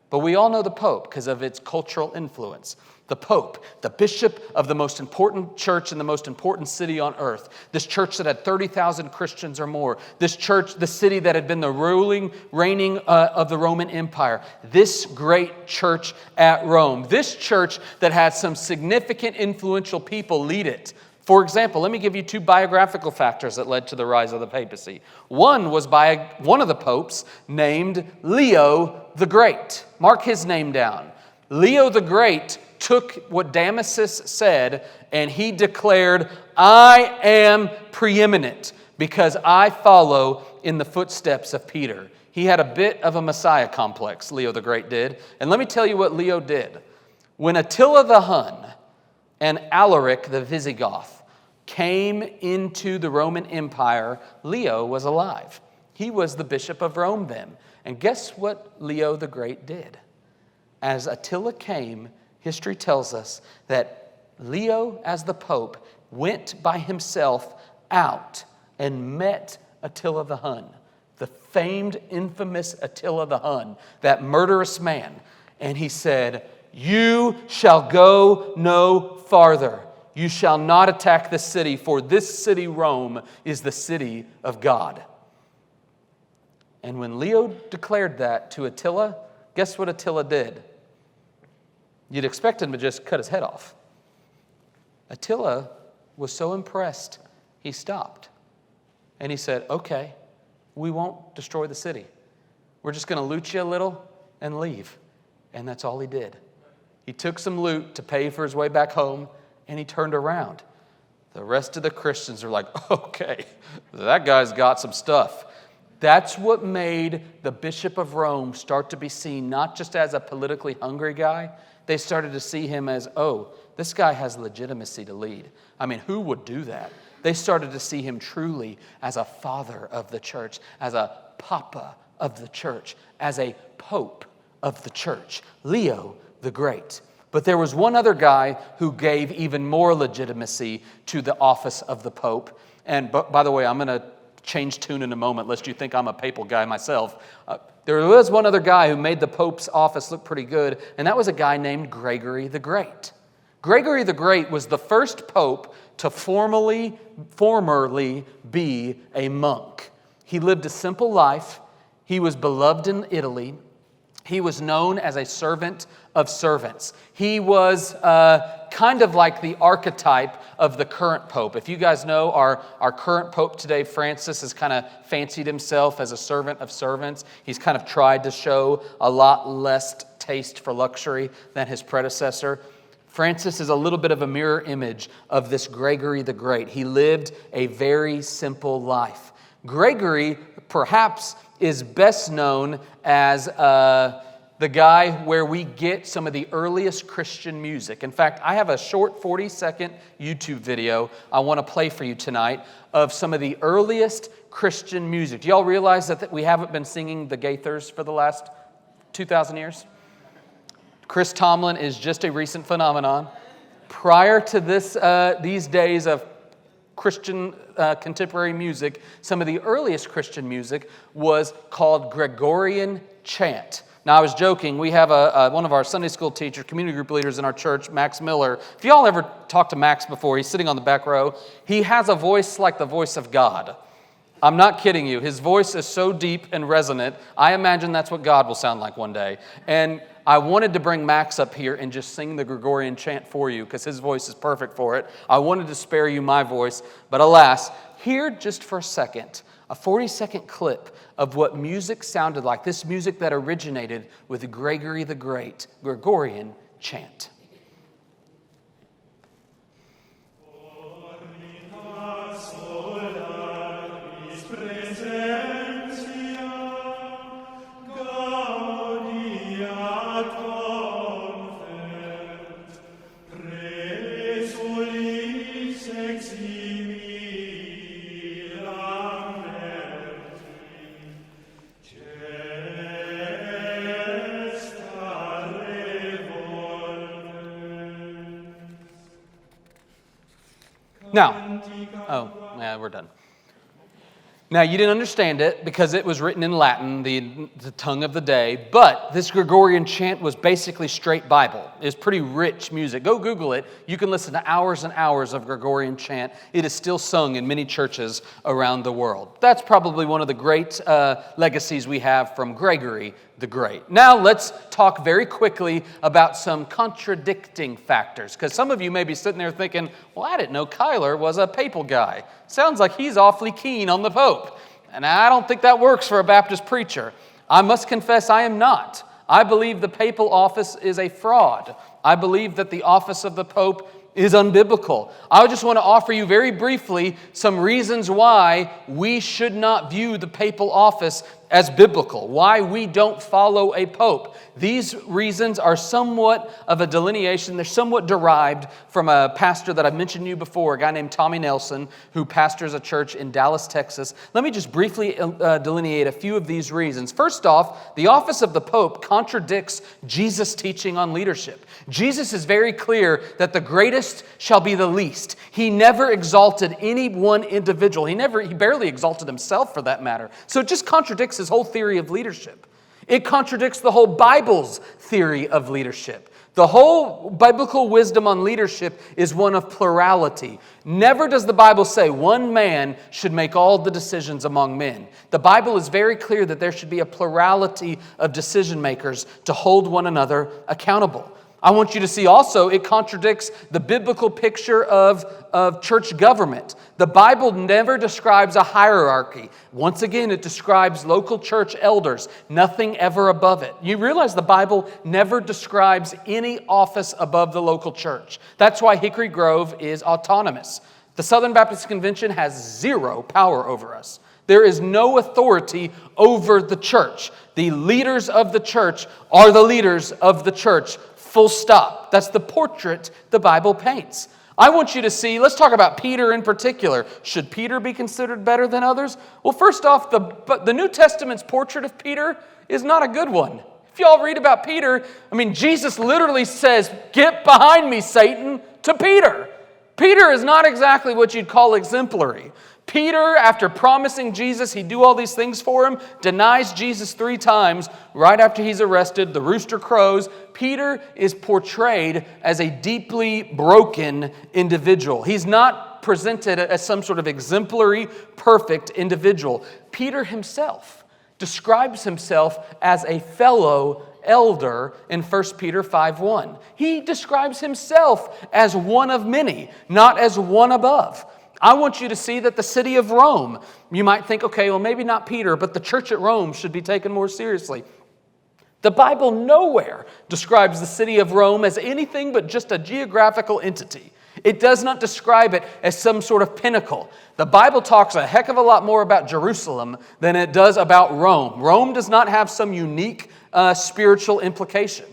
[SPEAKER 1] But we all know the Pope because of its cultural influence. The Pope, the bishop of the most important church in the most important city on earth. This church that had 30,000 Christians or more. This church, the city that had been the reigning of the Roman Empire. This great church at Rome. This church that had some significant influential people lead it. For example, let me give you two biographical factors that led to the rise of the papacy. One was by one of the popes named Leo the Great. Mark his name down. Leo the Great took what Damasus said and he declared, I am preeminent because I follow in the footsteps of Peter. He had a bit of a Messiah complex, Leo the Great did. And let me tell you what Leo did. When Attila the Hun and Alaric the Visigoth came into the Roman Empire, Leo was alive. He was the Bishop of Rome then. And guess what Leo the Great did? As Attila came, history tells us that Leo, as the Pope, went by himself out and met Attila the Hun, the famed, infamous Attila the Hun, that murderous man. And he said, you shall go no farther. You shall not attack this city, for this city, Rome, is the city of God. And when Leo declared that to Attila, guess what Attila did? You'd expect him to just cut his head off. Attila was so impressed, he stopped. And he said, okay, we won't destroy the city. We're just going to loot you a little and leave. And that's all he did. He took some loot to pay for his way back home, and he turned around. The rest of the Christians are like, okay, that guy's got some stuff. That's what made the Bishop of Rome start to be seen not just as a politically hungry guy. they started to see him as, oh, this guy has legitimacy to lead. I mean, who would do that? They started to see him truly as a father of the church, as a papa of the church, as a pope of the church, Leo the Great. But there was one other guy who gave even more legitimacy to the office of the pope. And by the way, I'm going to change tune in a moment, lest you think I'm a papal guy myself. There was one other guy who made the pope's office look pretty good, and that was a guy named Gregory the Great. Gregory the Great was the first pope to formerly be a monk. He lived a simple life. He was beloved in Italy. He was known as a servant of servants. He was kind of like the archetype of the current pope. If you guys know, our current pope today, Francis, has kind of fancied himself as a servant of servants. He's kind of tried to show a lot less taste for luxury than his predecessor. Francis is a little bit of a mirror image of this Gregory the Great. He lived a very simple life. Gregory, perhaps, is best known as the guy where we get some of the earliest Christian music. In fact, I have a short 40-second YouTube video I want to play for you tonight of some of the earliest Christian music. Do y'all realize that we haven't been singing the Gaithers for the last 2,000 years? Chris Tomlin is just a recent phenomenon. Prior to these days of Christian contemporary music, some of the earliest Christian music was called Gregorian chant. Now, I was joking. We have one of our Sunday school teachers, community group leaders in our church, Max Miller. If y'all ever talked to Max before, he's sitting on the back row. He has a voice like the voice of God. I'm not kidding you. His voice is so deep and resonant. I imagine that's what God will sound like one day. And I wanted to bring Max up here and just sing the Gregorian chant for you because his voice is perfect for it. I wanted to spare you my voice, but alas, here just for a second, a 40-second clip of what music sounded like, this music that originated with Gregory the Great, Gregorian chant. Now, we're done. Now, you didn't understand it because it was written in Latin, the tongue of the day, but this Gregorian chant was basically straight Bible. It's pretty rich music. Go Google it. You can listen to hours and hours of Gregorian chant. It is still sung in many churches around the world. That's probably one of the great legacies we have from Gregory the Great. Now, let's talk very quickly about some contradicting factors, because some of you may be sitting there thinking, well, I didn't know Kyler was a papal guy. Sounds like he's awfully keen on the Pope. And I don't think that works for a Baptist preacher. I must confess I am not. I believe the papal office is a fraud. I believe that the office of the Pope is unbiblical. I just want to offer you very briefly some reasons why we should not view the papal office as biblical, why we don't follow a pope. These reasons are somewhat of a delineation. They're somewhat derived from a pastor that I've mentioned to you before, a guy named Tommy Nelson, who pastors a church in Dallas, Texas. Let me just briefly delineate a few of these reasons. First off, the office of the pope contradicts Jesus' teaching on leadership. Jesus is very clear that the greatest shall be the least. He never exalted any one individual. He barely exalted himself for that matter. So it just contradicts his whole theory of leadership. It contradicts the whole Bible's theory of leadership. The whole biblical wisdom on leadership is one of plurality. Never does the Bible say one man should make all the decisions among men. The Bible is very clear that there should be a plurality of decision makers to hold one another accountable. I want you to see also it contradicts the biblical picture of church government. The Bible never describes a hierarchy. Once again, it describes local church elders, nothing ever above it. You realize the Bible never describes any office above the local church. That's why Hickory Grove is autonomous. The Southern Baptist Convention has zero power over us. There is no authority over the church. The leaders of the church are the leaders of the church Full stop. That's the portrait the Bible paints. I want you to see, let's talk about Peter in particular. Should Peter be considered better than others? Well, first off, the New Testament's portrait of Peter is not a good one. If y'all read about Peter, Jesus literally says, "Get behind me, Satan," to Peter. Peter is not exactly what you'd call exemplary. Peter, after promising Jesus he'd do all these things for him, denies Jesus 3 times right after he's arrested. The rooster crows. Peter is portrayed as a deeply broken individual. He's not presented as some sort of exemplary, perfect individual. Peter himself describes himself as a fellow elder in 1 Peter 5:1. He describes himself as one of many, not as one above. I want you to see that the city of Rome, you might think, okay, well, maybe not Peter, but the church at Rome should be taken more seriously. The Bible nowhere describes the city of Rome as anything but just a geographical entity. It does not describe it as some sort of pinnacle. The Bible talks a heck of a lot more about Jerusalem than it does about Rome. Rome does not have some unique spiritual implication.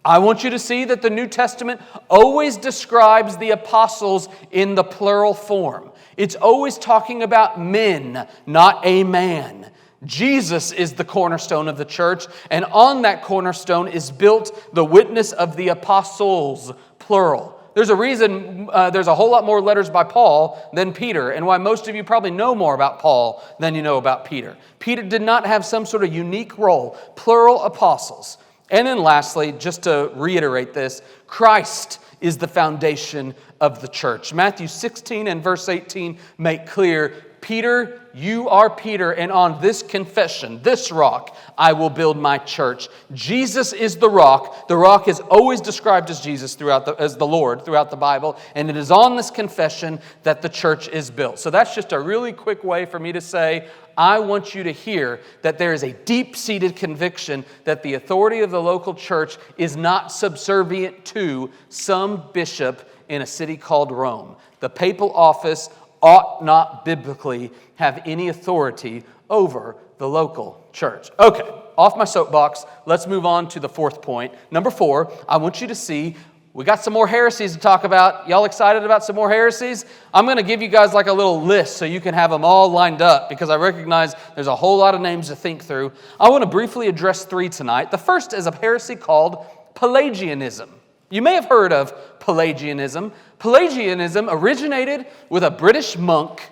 [SPEAKER 1] I want you to see that the New Testament always describes the apostles in the plural form. It's always talking about men, not a man. Jesus is the cornerstone of the church, and on that cornerstone is built the witness of the apostles, plural. There's a reason there's a whole lot more letters by Paul than Peter, and why most of you probably know more about Paul than you know about Peter. Peter did not have some sort of unique role, plural apostles. And then lastly, just to reiterate this, Christ is the foundation of the church. Matthew 16 and verse 18 make clear, Peter, you are Peter, and on this confession, this rock, I will build my church. Jesus is the rock. The rock is always described as Jesus as the Lord throughout the Bible, and it is on this confession that the church is built. So that's just a really quick way for me to say, I want you to hear that there is a deep-seated conviction that the authority of the local church is not subservient to some bishop in a city called Rome. The papal office ought not biblically have any authority over the local church. Okay, off my soapbox, let's move on to the 4th point. Number 4, I want you to see we got some more heresies to talk about. Y'all excited about some more heresies? I'm going to give you guys like a little list so you can have them all lined up because I recognize there's a whole lot of names to think through. I want to briefly address 3 tonight. The first is a heresy called Pelagianism. You may have heard of Pelagianism. Pelagianism originated with a British monk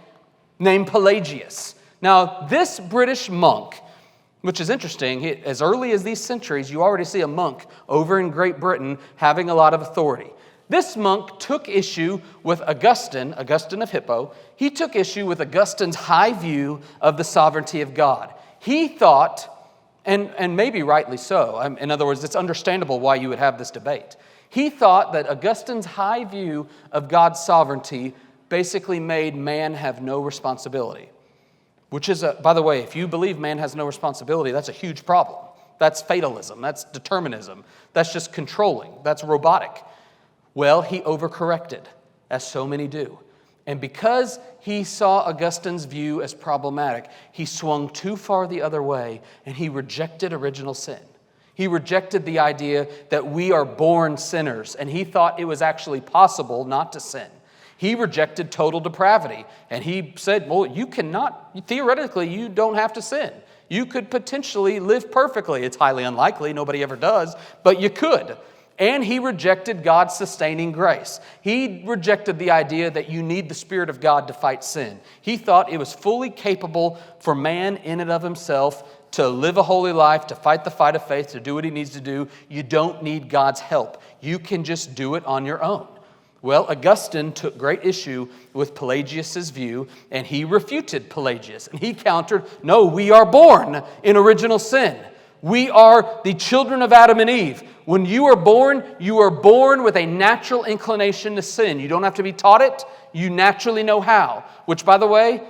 [SPEAKER 1] named Pelagius. Now, this British monk, which is interesting, as early as these centuries, you already see a monk over in Great Britain having a lot of authority. This monk took issue with Augustine of Hippo. He took issue with Augustine's high view of the sovereignty of God. He thought, and maybe rightly so, in other words, it's understandable why you would have this debate. He thought that Augustine's high view of God's sovereignty basically made man have no responsibility. Which is, by the way, if you believe man has no responsibility, that's a huge problem. That's fatalism. That's determinism. That's just controlling. That's robotic. Well, he overcorrected, as so many do. And because he saw Augustine's view as problematic, he swung too far the other way, and he rejected original sin. He rejected the idea that we are born sinners, and he thought it was actually possible not to sin. He rejected total depravity, and he said, well, you cannot, theoretically, you don't have to sin. You could potentially live perfectly. It's highly unlikely, nobody ever does, but you could. And he rejected God's sustaining grace. He rejected the idea that you need the Spirit of God to fight sin. He thought it was fully capable for man in and of himself to live a holy life, to fight the fight of faith, to do what he needs to do. You don't need God's help. You can just do it on your own. Well, Augustine took great issue with Pelagius' view, and he refuted Pelagius. And he countered, no, we are born in original sin. We are the children of Adam and Eve. When you are born with a natural inclination to sin. You don't have to be taught it. You naturally know how. Which, by the way,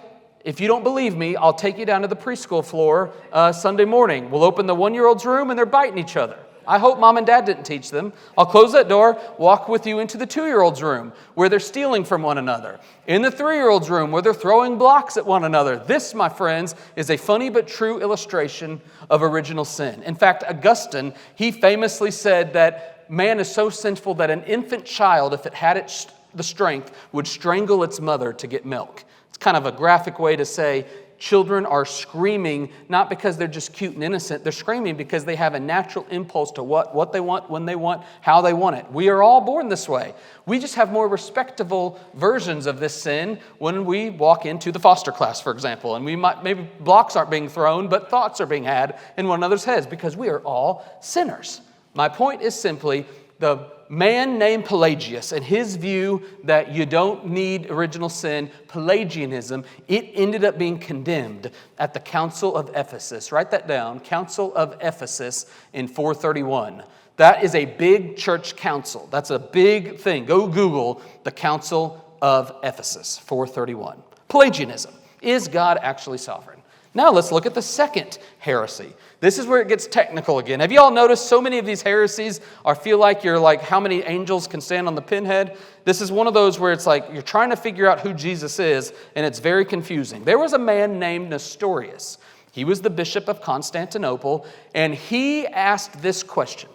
[SPEAKER 1] if you don't believe me, I'll take you down to the preschool floor Sunday morning. We'll open the 1-year-old's room, and they're biting each other. I hope mom and dad didn't teach them. I'll close that door, walk with you into the 2-year-old's room where they're stealing from one another. In the 3-year-old's room where they're throwing blocks at one another. This, my friends, is a funny but true illustration of original sin. In fact, Augustine, he famously said that man is so sinful that an infant child, if it had the strength, would strangle its mother to get milk. It's kind of a graphic way to say children are screaming, not because they're just cute and innocent. They're screaming because they have a natural impulse to what they want, when they want, how they want it. We are all born this way. We just have more respectable versions of this sin when we walk into the foster class, for example. And maybe blocks aren't being thrown, but thoughts are being had in one another's heads because we are all sinners. My point is simply the man named Pelagius and his view that you don't need original sin, Pelagianism, it ended up being condemned at the Council of Ephesus. Write that down, Council of Ephesus in 431. That is a big church council. That's a big thing. Go Google the Council of Ephesus, 431. Pelagianism. Is God actually sovereign? Now let's look at the second heresy. This is where it gets technical again. Have you all noticed so many of these heresies feel like you're like, how many angels can stand on the pinhead? This is one of those where it's like you're trying to figure out who Jesus is, and it's very confusing. There was a man named Nestorius. He was the bishop of Constantinople, and he asked this question.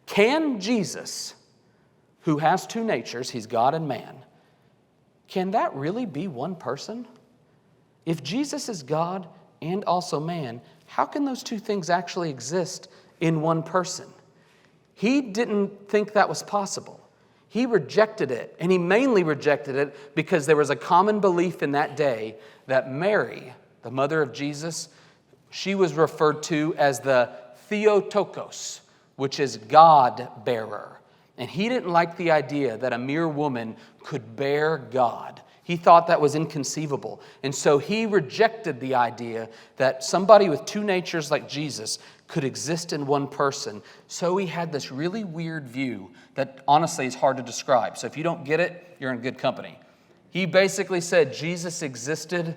[SPEAKER 1] Can Jesus, who has two natures, he's God and man, can that really be one person? If Jesus is God and also man, how can those two things actually exist in one person? He didn't think that was possible. He rejected it, and he mainly rejected it because there was a common belief in that day that Mary, the mother of Jesus, she was referred to as the Theotokos, which is God-bearer. And he didn't like the idea that a mere woman could bear God. He thought that was inconceivable. And so he rejected the idea that somebody with two natures like Jesus could exist in one person. So he had this really weird view that honestly is hard to describe. So if you don't get it, you're in good company. He basically said Jesus existed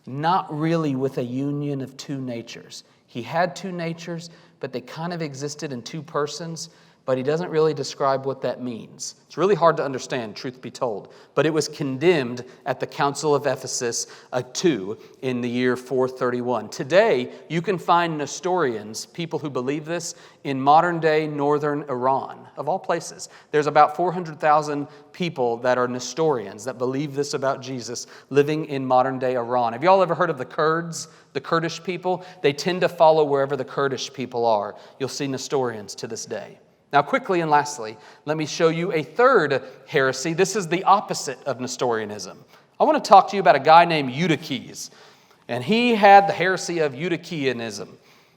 [SPEAKER 1] not really with a union of two natures. He had two natures, but they kind of existed in two persons. But he doesn't really describe what that means. It's really hard to understand, truth be told. But it was condemned at the Council of Ephesus II in the year 431. Today, you can find Nestorians, people who believe this, in modern-day northern Iran, of all places. There's about 400,000 people that are Nestorians, that believe this about Jesus, living in modern-day Iran. Have you all ever heard of the Kurds? The Kurdish people? They tend to follow wherever the Kurdish people are. You'll see Nestorians to this day. Now, quickly and lastly, let me show you a third heresy. This is the opposite of Nestorianism. I want to talk to you about a guy named Eutyches, and he had the heresy of Eutychianism.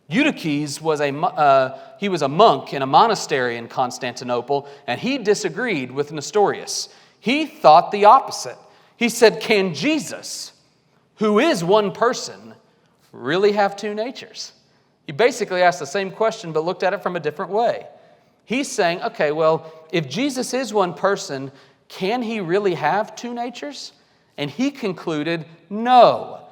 [SPEAKER 1] Eutyches was a monk in a monastery in Constantinople, and he disagreed with Nestorius. He thought the opposite. He said, can Jesus, who is one person, really have two natures? He basically asked the same question, but looked at it from a different way. He's saying, okay, well, if Jesus is one person, can he really have two natures? And he concluded, no,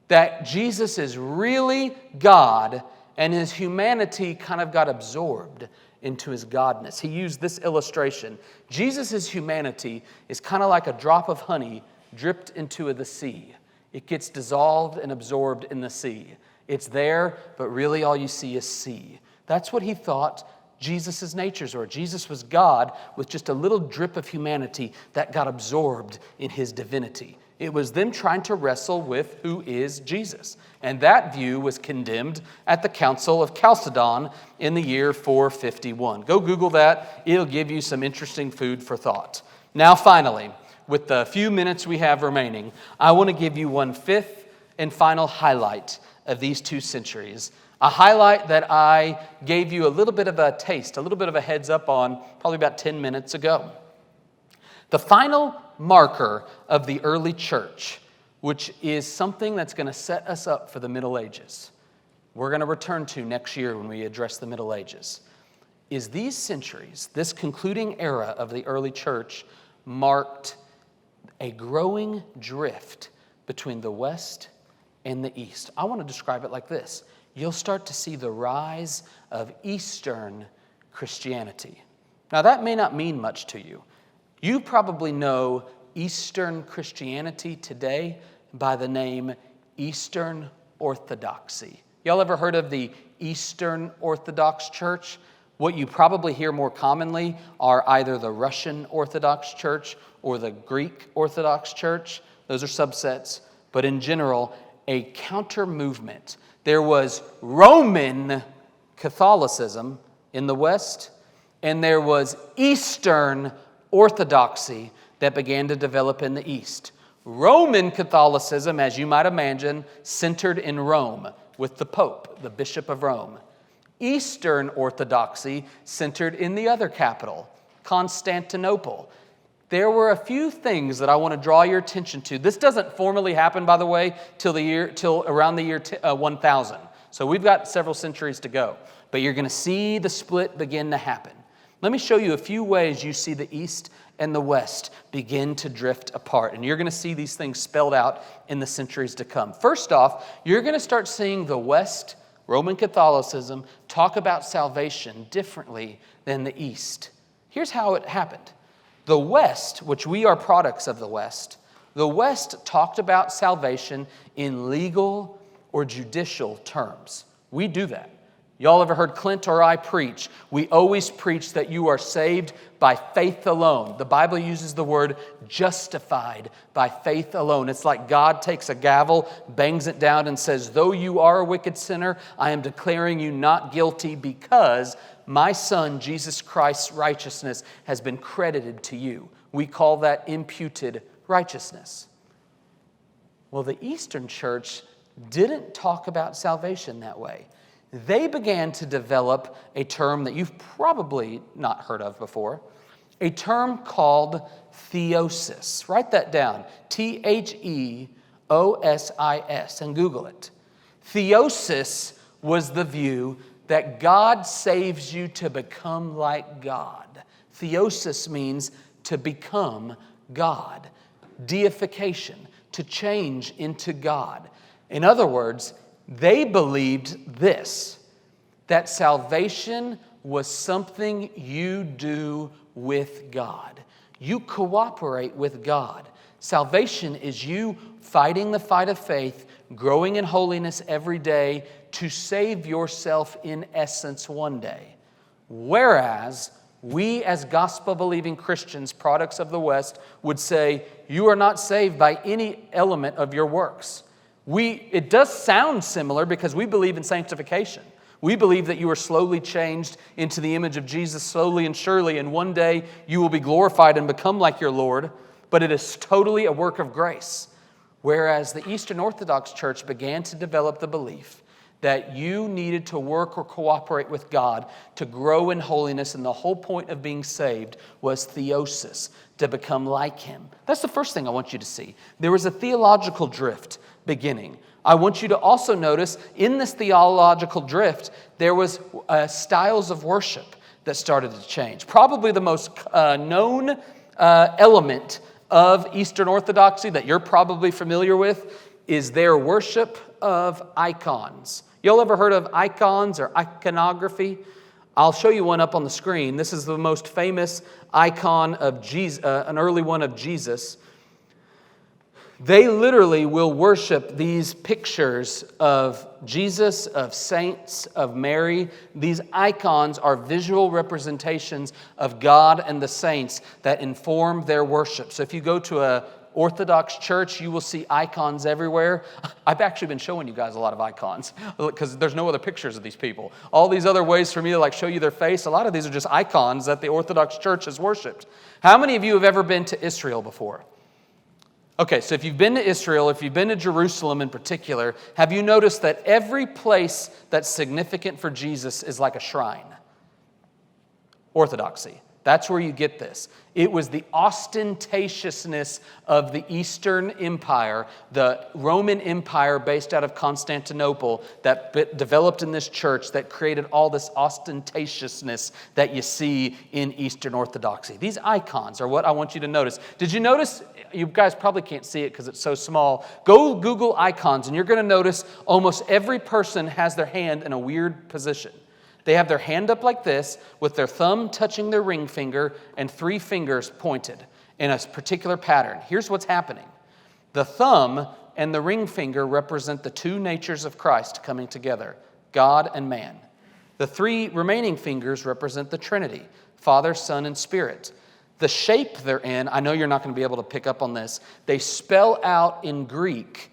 [SPEAKER 1] that Jesus is really God and his humanity kind of got absorbed into his godness. He used this illustration. Jesus' humanity is kind of like a drop of honey dripped into the sea. It gets dissolved and absorbed in the sea. It's there, but really all you see is sea. That's what he thought Jesus' natures were. Jesus was God with just a little drip of humanity that got absorbed in his divinity. It was them trying to wrestle with who is Jesus. And that view was condemned at the Council of Chalcedon in the year 451. Go Google that. It'll give you some interesting food for thought. Now finally, with the few minutes we have remaining, I want to give you one fifth and final highlight of these 2 centuries. A highlight that I gave you a little bit of a taste, a little bit of a heads up on probably about 10 minutes ago. The final marker of the early church, which is something that's going to set us up for the Middle Ages, we're going to return to next year when we address the Middle Ages, is these centuries, this concluding era of the early church, marked a growing drift between the West and the East. I want to describe it like this. You'll start to see the rise of Eastern Christianity. Now, that may not mean much to you. You probably know Eastern Christianity today by the name Eastern Orthodoxy. Y'all ever heard of the Eastern Orthodox Church? What you probably hear more commonly are either the Russian Orthodox Church or the Greek Orthodox Church. Those are subsets. But in general, a counter movement. There was Roman Catholicism in the West, and there was Eastern Orthodoxy that began to develop in the East. Roman Catholicism, as you might imagine, centered in Rome with the Pope, the Bishop of Rome. Eastern Orthodoxy centered in the other capital, Constantinople. There were a few things that I want to draw your attention to. This doesn't formally happen, by the way, till around the year 1000. So we've got several centuries to go. But you're going to see the split begin to happen. Let me show you a few ways you see the East and the West begin to drift apart. And you're going to see these things spelled out in the centuries to come. First off, you're going to start seeing the West, Roman Catholicism, talk about salvation differently than the East. Here's how it happened. The West, which we are products of the West talked about salvation in legal or judicial terms. We do that. Y'all ever heard Clint or I preach? We always preach that you are saved by faith alone. The Bible uses the word justified by faith alone. It's like God takes a gavel, bangs it down, and says, though you are a wicked sinner, I am declaring you not guilty because my Son, Jesus Christ's righteousness, has been credited to you. We call that imputed righteousness. Well, the Eastern Church didn't talk about salvation that way. They began to develop a term that you've probably not heard of before, a term called theosis. Write that down, Theosis, and Google it. Theosis was the view that God saves you to become like God. Theosis means to become God. Deification, to change into God. In other words, they believed this, that salvation was something you do with God. You cooperate with God. Salvation is you fighting the fight of faith, growing in holiness every day to save yourself in essence one day. Whereas we as gospel-believing Christians, products of the West, would say you are not saved by any element of your works. It does sound similar because we believe in sanctification. We believe that you are slowly changed into the image of Jesus, slowly and surely, and one day you will be glorified and become like your Lord, but it is totally a work of grace. Whereas the Eastern Orthodox Church began to develop the belief that you needed to work or cooperate with God to grow in holiness, and the whole point of being saved was theosis, to become like Him. That's the first thing I want you to see. There was a theological drift beginning. I want you to also notice in this theological drift, there was styles of worship that started to change. Probably the most known element of Eastern Orthodoxy that you're probably familiar with is their worship of icons. Y'all ever heard of icons or iconography? I'll show you one up on the screen. This is the most famous icon of Jesus, an early one of Jesus. They literally will worship these pictures of Jesus, of saints, of Mary. These icons are visual representations of God and the saints that inform their worship. So if you go to an Orthodox church, you will see icons everywhere. I've actually been showing you guys a lot of icons because there's no other pictures of these people. All these other ways for me to show you their face, a lot of these are just icons that the Orthodox church has worshipped. How many of you have ever been to Israel before? Okay, so if you've been to Israel, if you've been to Jerusalem in particular, have you noticed that every place that's significant for Jesus is like a shrine? Orthodoxy. That's where you get this. It was the ostentatiousness of the Eastern Empire, the Roman Empire based out of Constantinople that developed in this church that created all this ostentatiousness that you see in Eastern Orthodoxy. These icons are what I want you to notice. Did you notice? You guys probably can't see it because it's so small. Go Google icons and you're going to notice almost every person has their hand in a weird position. They have their hand up like this with their thumb touching their ring finger and 3 fingers pointed in a particular pattern. Here's what's happening. The thumb and the ring finger represent the two natures of Christ coming together, God and man. The 3 remaining fingers represent the Trinity, Father, Son, and Spirit. The shape they're in, I know you're not going to be able to pick up on this, they spell out in Greek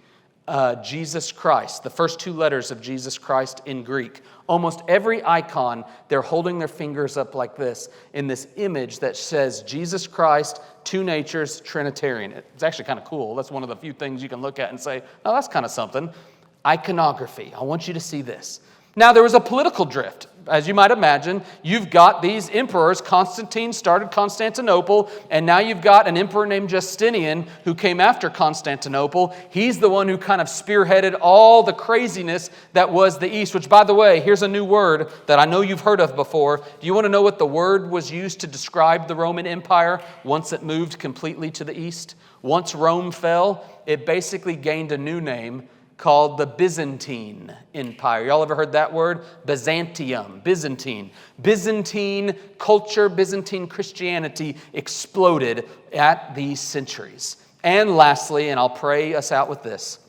[SPEAKER 1] Jesus Christ, the first 2 letters of Jesus Christ in Greek. Almost every icon, they're holding their fingers up like this in this image that says Jesus Christ, 2 natures, Trinitarian. It's actually kind of cool. That's one of the few things you can look at and say, oh, that's kind of something. Iconography. I want you to see this. Now, there was a political drift. As you might imagine, you've got these emperors. Constantine started Constantinople, and now you've got an emperor named Justinian who came after Constantinople. He's the one who kind of spearheaded all the craziness that was the East, which, by the way, here's a new word that I know you've heard of before. Do you want to know what the word was used to describe the Roman Empire once it moved completely to the East? Once Rome fell, it basically gained a new name called the Byzantine Empire. Y'all ever heard that word? Byzantium, Byzantine. Byzantine culture, Byzantine Christianity exploded at these centuries. And lastly, and I'll pray us out with this,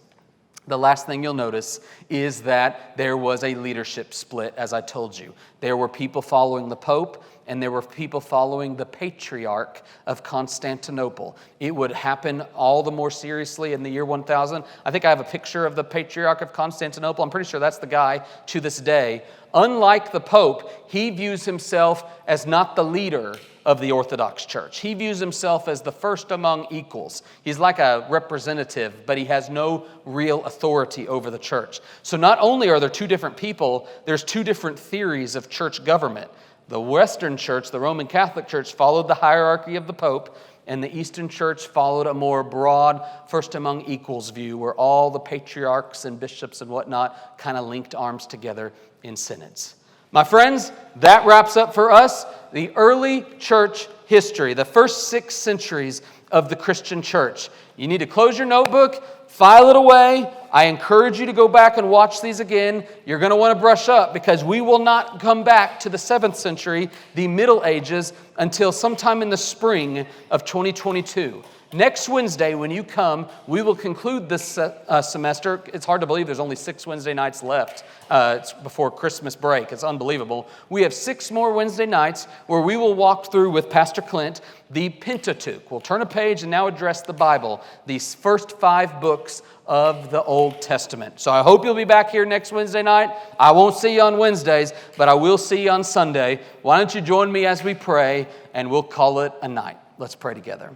[SPEAKER 1] the last thing you'll notice is that there was a leadership split, as I told you. There were people following the Pope, and there were people following the Patriarch of Constantinople. It would happen all the more seriously in the year 1000. I think I have a picture of the Patriarch of Constantinople. I'm pretty sure that's the guy to this day. Unlike the Pope, he views himself as not the leader of the Orthodox Church. He views himself as the first among equals. He's like a representative, but he has no real authority over the church. So not only are there 2 different people, there's 2 different theories of church government. The Western Church, the Roman Catholic Church, followed the hierarchy of the Pope, and the Eastern Church followed a more broad, first among equals view, where all the patriarchs and bishops and whatnot kind of linked arms together in synods. My friends, that wraps up for us the early church history, the first 6 centuries of the Christian church. You need to close your notebook, file it away. I encourage you to go back and watch these again. You're going to want to brush up because we will not come back to the 7th century, the Middle Ages, until sometime in the spring of 2022. Next Wednesday, when you come, we will conclude this semester. It's hard to believe there's only 6 Wednesday nights left. It's before Christmas break. It's unbelievable. We have 6 more Wednesday nights where we will walk through with Pastor Clint the Pentateuch. We'll turn a page and now address the Bible, these first 5 books of the Old Testament. So I hope you'll be back here next Wednesday night. I won't see you on Wednesdays, but I will see you on Sunday. Why don't you join me as we pray, and we'll call it a night. Let's pray together.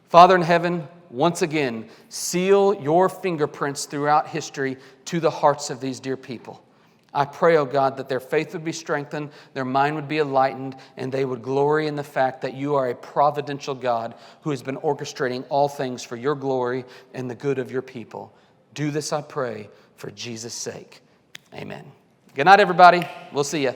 [SPEAKER 1] Father in heaven, once again, seal your fingerprints throughout history to the hearts of these dear people. I pray, oh God, that their faith would be strengthened, their mind would be enlightened, and they would glory in the fact that you are a providential God who has been orchestrating all things for your glory and the good of your people. Do this, I pray, for Jesus' sake. Amen. Good night, everybody. We'll see you.